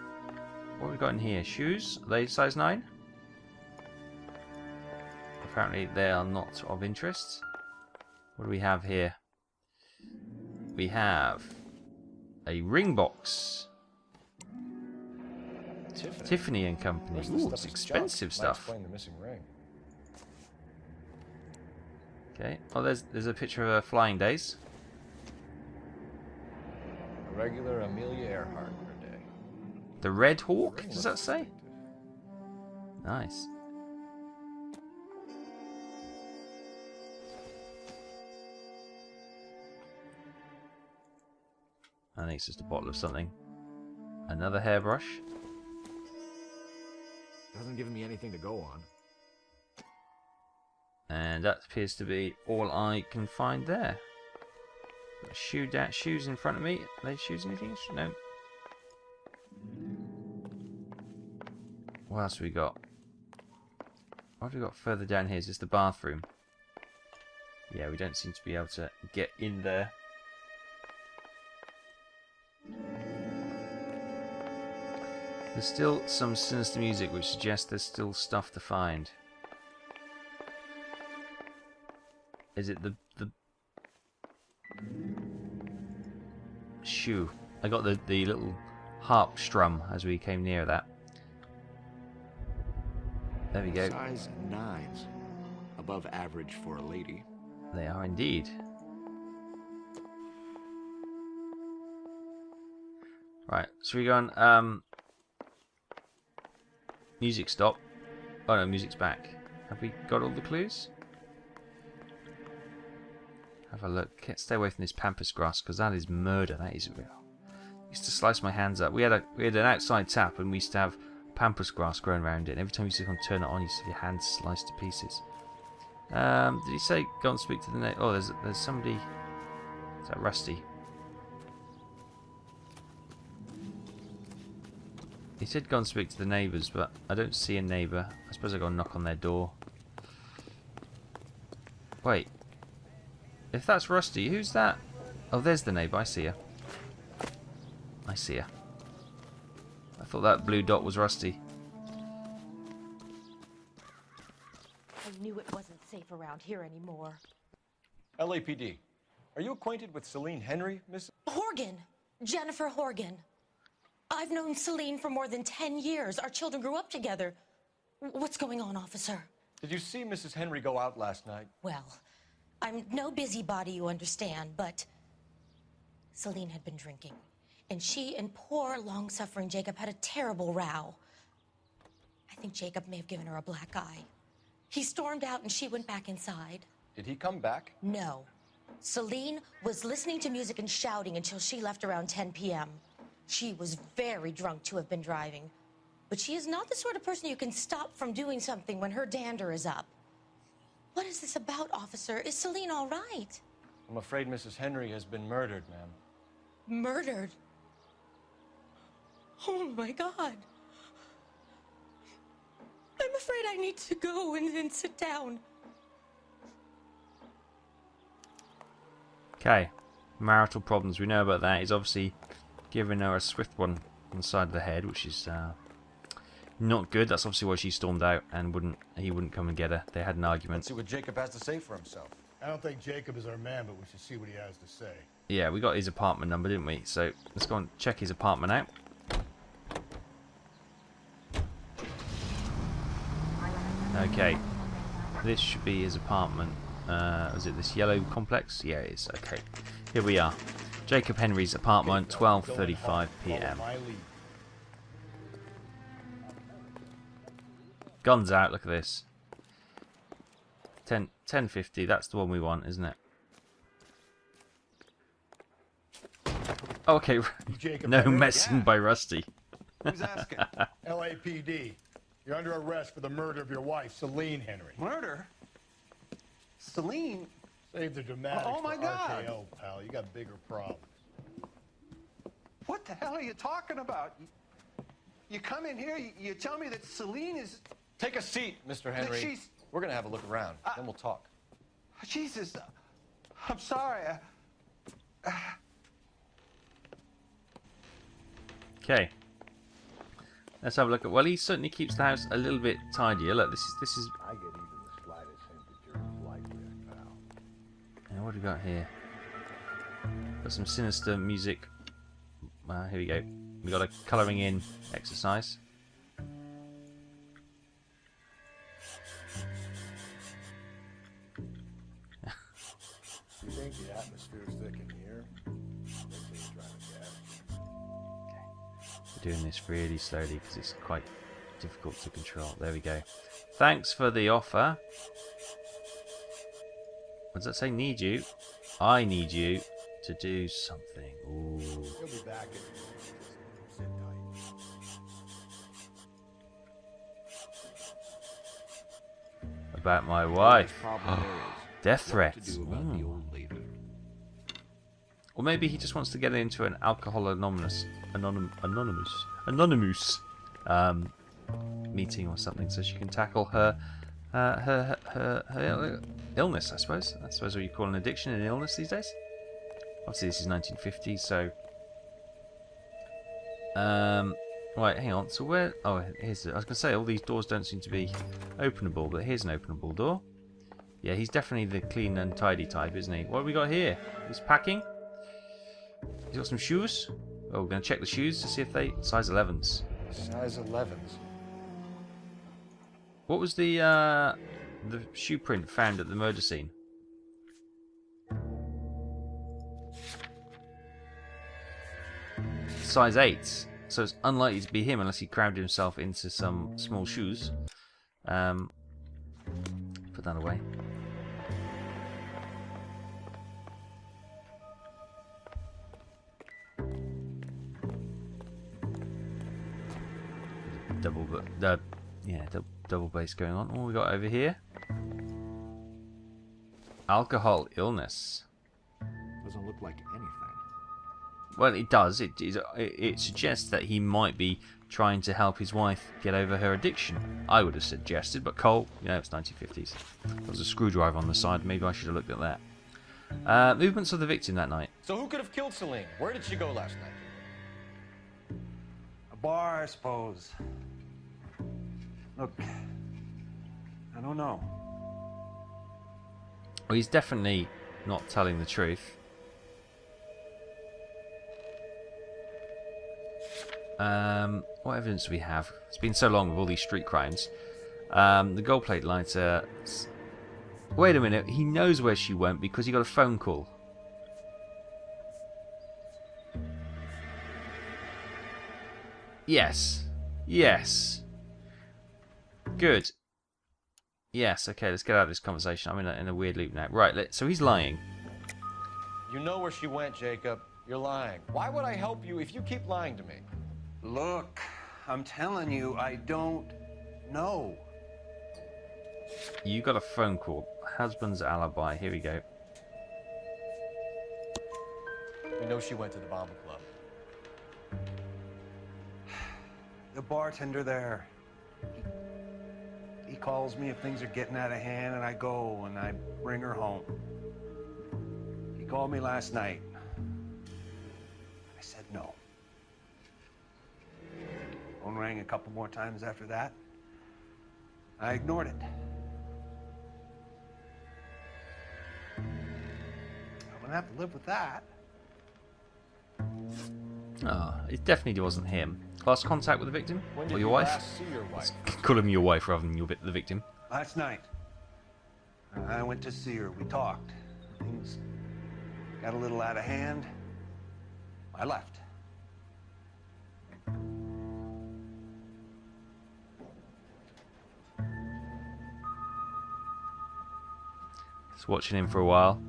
What have we got in here? Shoes? Are they size 9? Apparently they are not of interest. What do we have here? We have a ring box. Tiffany and Company. Ooh, it's expensive stuff. Explain the missing ring. Okay. Oh, there's a picture of Flying Days. A regular Amelia Earhart per day. The Red Hawk, does that say? Nice. I think it's just a bottle of something. Another hairbrush. Doesn't give me anything to go on. And that appears to be all I can find there. Shoes in front of me. Are they shoes anything? No. What else have we got? What have we got further down here? Is this the bathroom? Yeah, we don't seem to be able to get in there. There's still some sinister music which suggests there's still stuff to find. Is it the shoe? I got the little harp strum as we came near that. There we go. Size 9s. Above average for a lady. They are indeed. Right, so we go on. Music stop. Oh no, music's back. Have we got all the clues? Have a look. Stay away from this pampas grass because that is murder. That is real. I used to slice my hands up. We had an outside tap and we used to have pampas grass growing around it. And every time you used to turn it on, you used to have your hands sliced to pieces. Did he say go and speak to the neighbor? Oh, there's somebody. Is that Rusty? He said go and speak to the neighbours, but I don't see a neighbour. I suppose I got to knock on their door. Wait. If that's Rusty, who's that? Oh, there's the neighbour. I see her. I see her. I thought that blue dot was Rusty. I knew it wasn't safe around here anymore. LAPD. Are you acquainted with Celine Henry, Miss? Horgan! Jennifer Horgan. I've known Celine for more than 10 years. Our children grew up together. What's going on, officer? Did you see Mrs. Henry go out last night? Well, I'm no busybody, you understand, but Celine had been drinking. And she and poor, long-suffering Jacob had a terrible row. I think Jacob may have given her a black eye. He stormed out and she went back inside. Did he come back? No. Celine was listening to music and shouting until she left around 10 p.m. She was very drunk to have been driving. But she is not the sort of person you can stop from doing something when her dander is up. What is this about, officer? Is Celine all right? I'm afraid Mrs. Henry has been murdered, ma'am. Murdered? Oh, my God. I'm afraid I need to go and sit down. Okay. Marital problems. We know about that. He's obviously giving her a swift one on the side of the head, which is not good. That's obviously why she stormed out and he wouldn't come and get her. They had an argument. Let's see what Jacob has to say for himself. I don't think Jacob is our man, but we should see what he has to say. Yeah, we got his apartment number, didn't we? So let's go and check his apartment out. Okay, this should be his apartment. Is it this yellow complex? Yeah, it is. Okay, here we are. Jacob Henry's apartment, 12:35 p.m. Guns out. Look at this. 10:50. That's the one we want, isn't it? Oh, okay. No messing by Rusty. Who's asking? LAPD. You're under arrest for the murder of your wife, Celine Henry. Murder? Celine? Save the dramatics Oh, my for God. RKO, pal. You got bigger problems. What the hell are you talking about? You come in here, you tell me that Celine is... Take a seat, Mr. Henry. she's- We're going to have a look around, then we'll talk. Jesus, I'm sorry. Okay. Let's have a look at. Well, he certainly keeps the house a little bit tidier. Look, this is. I get even the slightest hint that you're like this, pal. Yeah, what do we got here? Got some sinister music. Here we go. We got a colouring in exercise. You think the atmosphere's thick in here? We're doing this really slowly because it's quite difficult to control. There we go. Thanks for the offer. What does that say? Need you? I need you to do something. Ooh. He'll be back in sit tight. About my wife. Problem is, Death what to threats. do about the old lady. Or maybe he just wants to get into an alcohol anonymous meeting or something, so she can tackle her illness. I suppose. I suppose what you call an addiction an illness these days. Obviously, this is 1950s, so. Right, hang on. So where? Oh, here's. I was gonna say all these doors don't seem to be openable, but here's an openable door. Yeah, he's definitely the clean and tidy type, isn't he? What have we got here? He's packing. He's got some shoes. Oh, we're going to check the shoes to see if they... Size 11s. Size 11s. What was the shoe print found at the murder scene? Size 8s. So it's unlikely to be him unless he crammed himself into some small shoes. Put that away. Double bass going on. What we got over here? Alcohol illness. Doesn't look like anything. Well, it does. It suggests that he might be trying to help his wife get over her addiction. I would have suggested, but Cole, you know, it's 1950s. There was a screwdriver on the side. Maybe I should have looked at that. Movements of the victim that night. So who could have killed Celine? Where did she go last night? A bar, I suppose. Look, I don't know. Well, he's definitely not telling the truth. What evidence do we have? It's been so long with all these street crimes. The gold plate lighter Wait a minute, he knows where she went because he got a phone call. Yes. Yes. Good. Yes, okay, let's get out of this conversation. I'm in a weird loop now. Right, so he's lying. You know where she went, Jacob. You're lying. Why would I help you if you keep lying to me? Look, I'm telling you, I don't know. You got a phone call. Husband's alibi. Here we go. We know she went to the Bomber Club. The bartender there. He calls me if things are getting out of hand, and I go and I bring her home. He called me last night. I said no. Phone rang a couple more times after that. I ignored it. I'm gonna have to live with that. Oh, it definitely wasn't him. Last contact with the victim? When Or did your you wife? last see your wife? Call him your wife rather than the victim. Last night. I went to see her. We talked. Things got a little out of hand. I left. Just watching him for a while.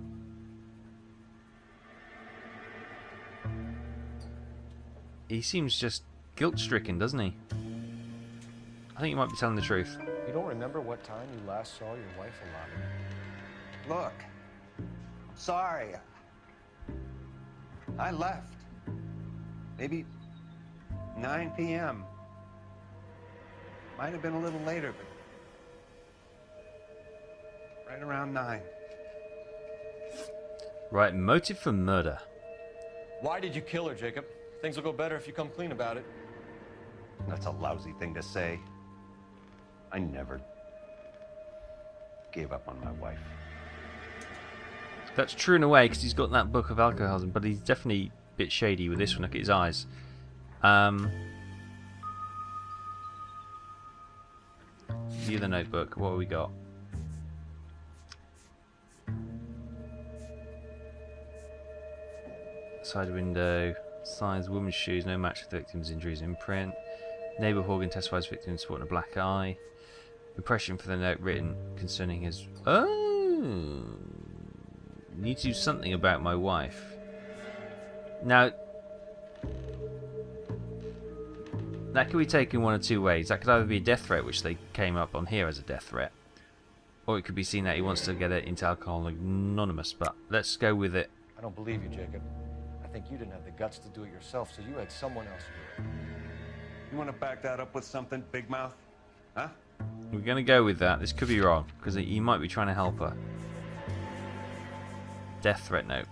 He seems just guilt-stricken, doesn't he? I think he might be telling the truth. You don't remember what time you last saw your wife alive? Look, I'm sorry. I left. Maybe 9 p.m. Might have been a little later, but right around 9. Right, motive for murder. Why did you kill her, Jacob? Things will go better if you come clean about it. That's a lousy thing to say. I never gave up on my wife. That's true in a way, because he's got that book of alcoholism, but he's definitely a bit shady with this one. Look at his eyes. View the notebook. What have we got? Side window. Signs, woman's shoes, no match with the victim's injuries in print. Neighbour Horgan testifies victim sporting a black eye. Impression for the note written concerning his... Oh! Need to do something about my wife. Now, that could be taken one of two ways. That could either be a death threat, which they came up on here as a death threat, or it could be seen that he wants to get it into Alcoholics Anonymous, but let's go with it. I don't believe you, Jacob. I think you didn't have the guts to do it yourself, so you had someone else do it. You want to back that up with something, Big Mouth? Huh? We're going to go with that. This could be wrong, because he might be trying to help her. Death threat note.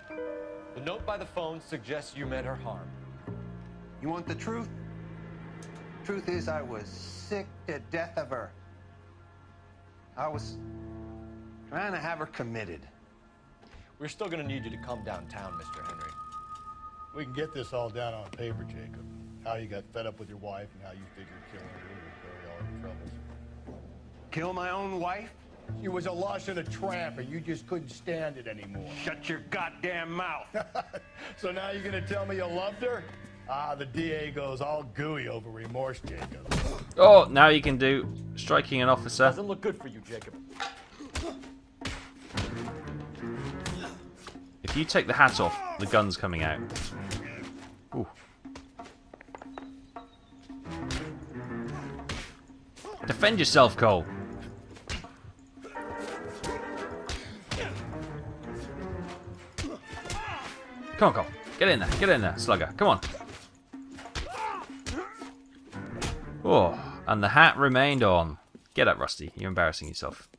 The note by the phone suggests you meant her harm. You want the truth? Truth is, I was sick to death of her. I was trying to have her committed. We're still going to need you to come downtown, Mr. Henry. We can get this all down on paper, Jacob. How you got fed up with your wife and how you figured killing her would bury all your troubles. Kill my own wife? She was a lush and a tramp, and you just couldn't stand it anymore. Shut your goddamn mouth. So now you're gonna tell me you loved her? Ah, the DA goes all gooey over remorse, Jacob. Oh, now you can do striking an officer. Doesn't look good for you, Jacob. If you take the hat off, the gun's coming out. Ooh. Defend yourself, Cole. Come on, Cole. Get in there, slugger. Come on. Oh, and the hat remained on. Get up, Rusty. You're embarrassing yourself.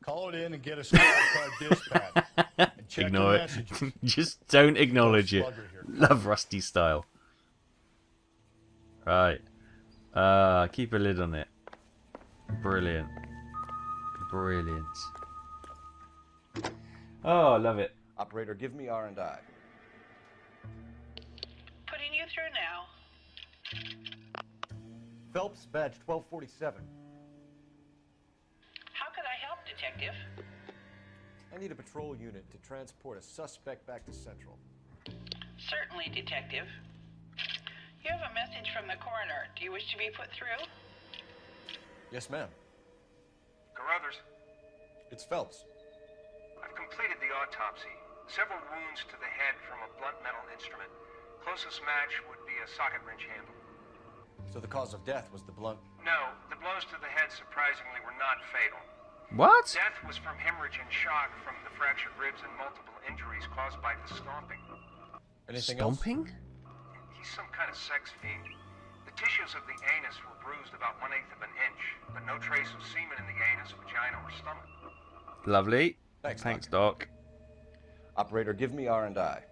Call it in and get a squad car dispatch. And check Ignore your it. messages. Just don't acknowledge it. Slugger here. Love Rusty style. Right. Keep a lid on it. Brilliant. Brilliant. Oh, I love it. Operator, give me R&I. Putting you through now. Phelps, badge 1247. Detective. I need a patrol unit to transport a suspect back to Central. Certainly, Detective. You have a message from the coroner. Do you wish to be put through? Yes, ma'am. Carruthers, It's Phelps. I've completed the autopsy. Several wounds to the head from a blunt metal instrument. Closest match would be a socket wrench handle. So the cause of death was the blunt... No, the blows to the head surprisingly were not fatal. What? Death was from hemorrhage and shock from the fractured ribs and multiple injuries caused by the stomping. Anything else? Stomping? He's some kind of sex fiend. The tissues of the anus were bruised about 1/8 of an inch, but no trace of semen in the anus, vagina, or stomach. Lovely. Thanks, Doc. Operator, give me R&I.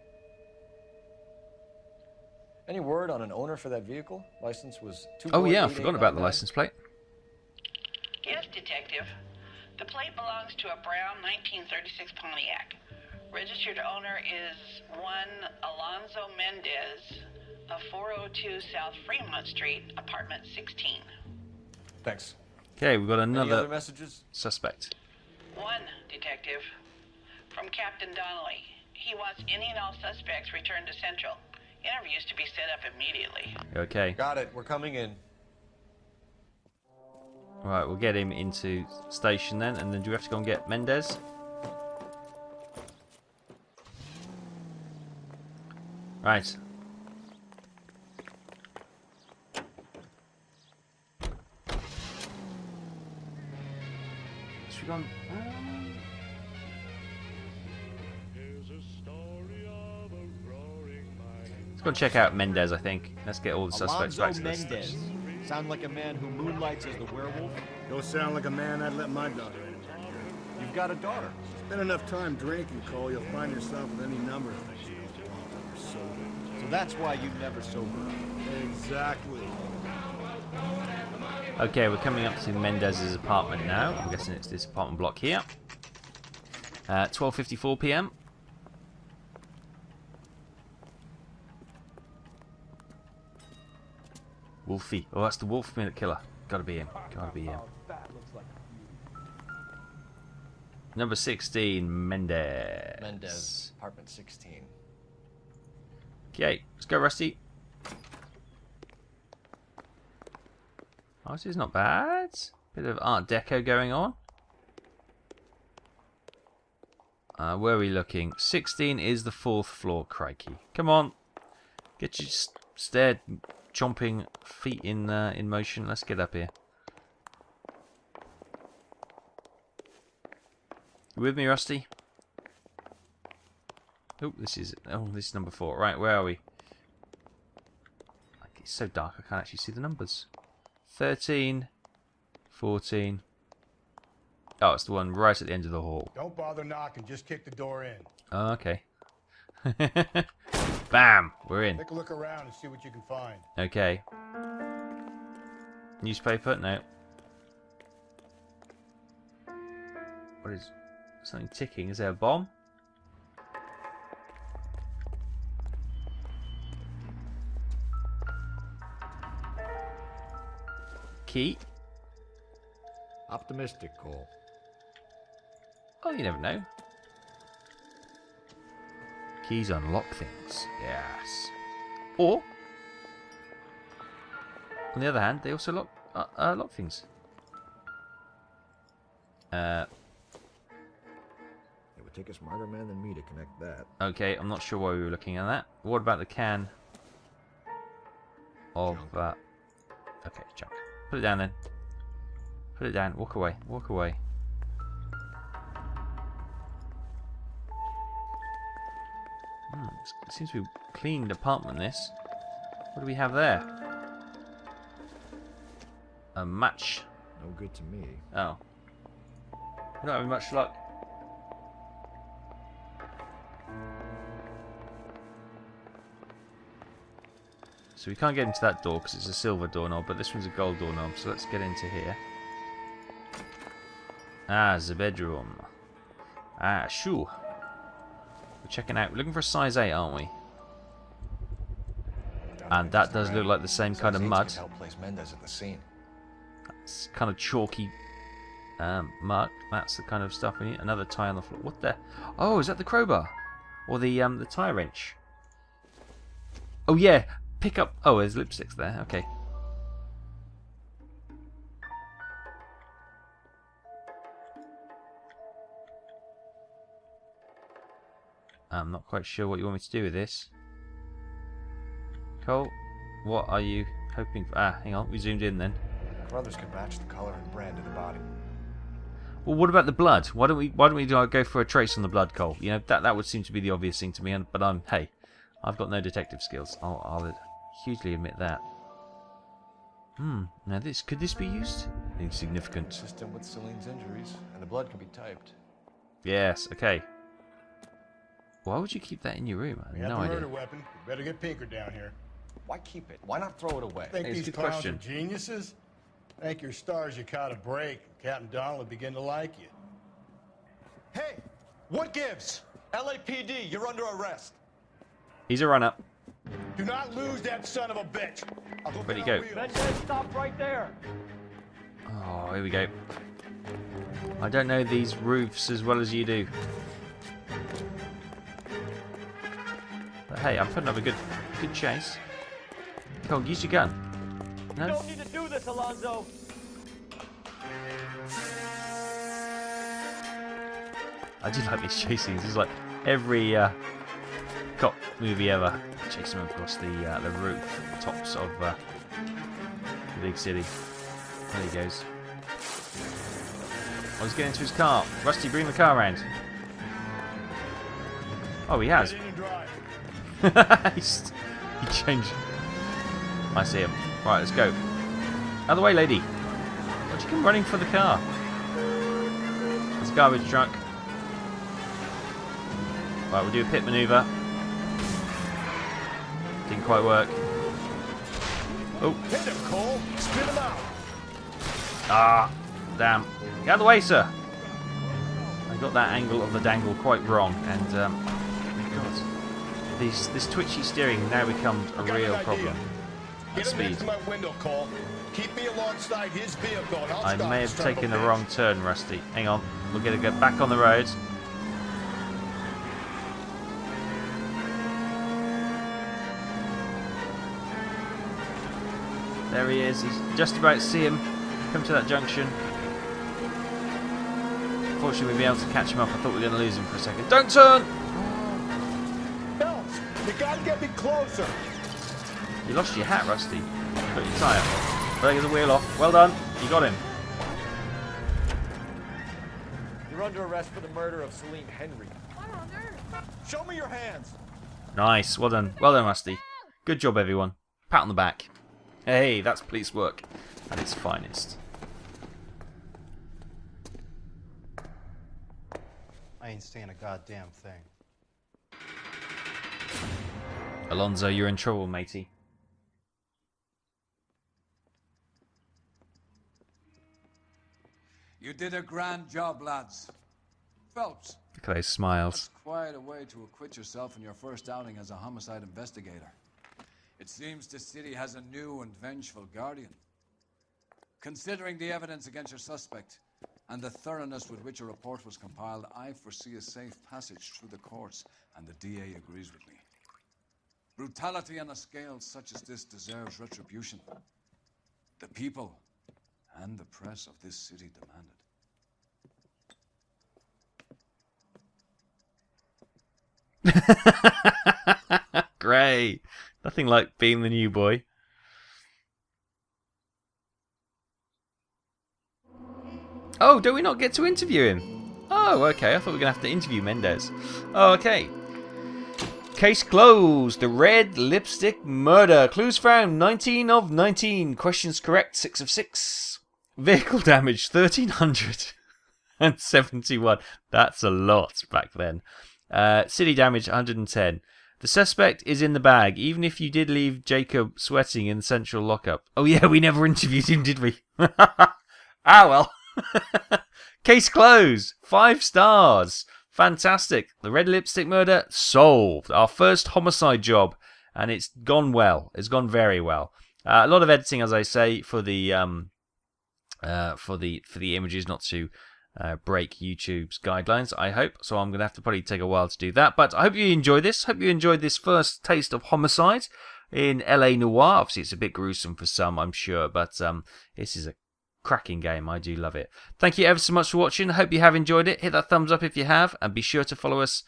Any word on an owner for that vehicle? License was 2. Oh yeah, I forgot about the license plate. Yes, Detective. The plate belongs to a brown 1936 Pontiac. Registered owner is one Alonzo Mendez of 402 South Fremont Street, apartment 16. Thanks. Okay, we've got Any another other messages? suspect. One, Detective. From Captain Donnelly. He wants any and all suspects returned to Central. Interviews to be set up immediately. Okay. Got it. We're coming in. Right, we'll get him into station then, and then do we have to go and get Mendez? Right. Should we go on? Let's go check out Mendez, I think. Let's get all the suspects back to the station. Sound like a man who moonlights as the werewolf? Don't sound like a man I'd let my daughter in. You've got a daughter. Spend enough time drinking, Cole, you'll find yourself with any number of things you don't want when you're sober. So that's why you never sober up. Exactly. Okay, we're coming up to Mendez's apartment now. I'm guessing it's this apartment block here. 12:54 p.m. Wolfie. Oh, that's the wolf minute killer. Gotta be him. Gotta be him. Number 16, Mendez. Mendez, apartment 16. Okay, let's go, Rusty. Oh, this is not bad. Bit of Art Deco going on. Where are we looking? 16 is the 4th floor, crikey. Come on. Get your stair chomping feet in motion. Let's get up here. You with me, Rusty? Oh, this is number 4. Right, where are we? It's so dark I can't actually see the numbers. 13, 14. Oh, it's the one right at the end of the hall. Don't bother knocking, just kick the door in. Oh, okay. Bam! We're in. Take a look around and see what you can find. Okay. Newspaper? No. What is... something ticking? Is there a bomb? Key? Optimistic, Cole. Oh, you never know. Keys unlock things. Yes. Or, on the other hand, they also lock things. It would take a smarter man than me to connect that. Okay, I'm not sure why we were looking at that. What about the can of... okay, junk. Put it down then. Put it down. Walk away. Walk away. It seems to be a clean apartment, this. What do we have there? A match. No good to me. Oh. We're not having much luck. So we can't get into that door because it's a silver doorknob, but this one's a gold doorknob, so let's get into here. Ah, the bedroom. Ah, shoo. We're checking out. We're looking for a size 8, aren't we? And that does look like the same kind of mud. Help place Mendez at the scene. It's kind of chalky Mark, that's the kind of stuff we need. Another tie on the floor. What the? Oh, is that the crowbar? Or the tie wrench? Oh yeah, pick up. Oh, there's lipsticks there. Okay. I'm not quite sure what you want me to do with this. Cole, what are you hoping for? Ah, hang on, we zoomed in then. Brothers could match the color and brand of the body. Well, what about the blood? Why don't we go for a trace on the blood, Cole? You know, that would seem to be the obvious thing to me. But hey, I've got no detective skills. I'll hugely admit that. Now could this be used? Insignificant. Consistent with Celine's injuries, and the blood can be typed. Yes. Okay. Why would you keep that in your room? I We have have no the idea. murder weapon. We better get Pinker down here. Why keep it? Why not throw it away? Think Hey, it's a these good clowns question. are geniuses? Thank your stars you caught a break. Captain Donald will begin to like you. Hey, what gives? LAPD, you're under arrest. He's a run-up. Do not lose that son of a bitch. Where'd he go? Mendez, stop right there. Oh, here we go. I don't know these roofs as well as you do. But hey, I'm putting up a good chase. Cole, use your gun. No? You don't need to do this, Alonzo. I do like these chase scenes. It's like every cop movie ever. Chasing him across the roof, the tops of the big city. There he goes. Oh, he's getting into his car. Rusty, bring the car around. Oh, he has. He changed. I see him. Right, let's go. Out of the way, lady. Why'd you come running for the car? There's a garbage truck. Right, we'll do a pit maneuver. Didn't quite work. Oh. Hit him, Cole. Spit him out. Ah, damn. Get out of the way, sir. I got that angle of the dangle quite wrong, and God, this twitchy steering now becomes a real problem. Get him into my window, Cole. Keep me alongside his vehicle, and I'll I stop may this have son of a taken the bitch. wrong turn, Rusty. Hang on, we'll get back on the road. There he is. He's just about to see him come to that junction. Unfortunately, we'll be able to catch him up. I thought we were going to lose him for a second. Don't turn! Phelps, you gotta get me closer. You lost your hat, Rusty. Put your tyre. There goes the wheel off. Well done. You got him. You're under arrest for the murder of Celine Henry. Show me your hands. Nice. Well done. Well done, Rusty. Good job, everyone. Pat on the back. Hey, that's police work at its finest. I ain't saying a goddamn thing. Alonzo, you're in trouble, matey. You did a grand job, lads. Phelps. Look at those smiles. Quite a way to acquit yourself in your first outing as a homicide investigator. It seems the city has a new and vengeful guardian. Considering the evidence against your suspect and the thoroughness with which a report was compiled, I foresee a safe passage through the courts, and the DA agrees with me. Brutality on a scale such as this deserves retribution. The people and the press of this city demand it. Great. Nothing like being the new boy. Oh, do we not get to interview him? Oh, okay. I thought we were going to have to interview Mendez. Oh, okay. Case closed. The red lipstick murder. Clues found 19 of 19. Questions correct 6 of 6. Vehicle damage 1,371. That's a lot back then. City damage 110. The suspect is in the bag, even if you did leave Jacob sweating in the central lockup. Oh yeah, we never interviewed him, did we? Ah well. Case closed. 5 stars. Fantastic. The red lipstick murder solved. Our first homicide job, and it's gone well. It's gone very well. A lot of editing, as I say, for the for the images not to break YouTube's guidelines, I hope. So I'm going to have to probably take a while to do that. But I hope you enjoyed this. Hope you enjoyed this first taste of Homicide in L.A. Noire. Obviously, it's a bit gruesome for some, I'm sure. But this is a cracking game. I do love it. Thank you ever so much for watching. I hope you have enjoyed it. Hit that thumbs up if you have. And be sure to follow us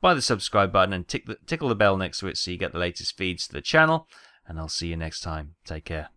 by the subscribe button and tickle the bell next to it so you get the latest feeds to the channel. And I'll see you next time. Take care.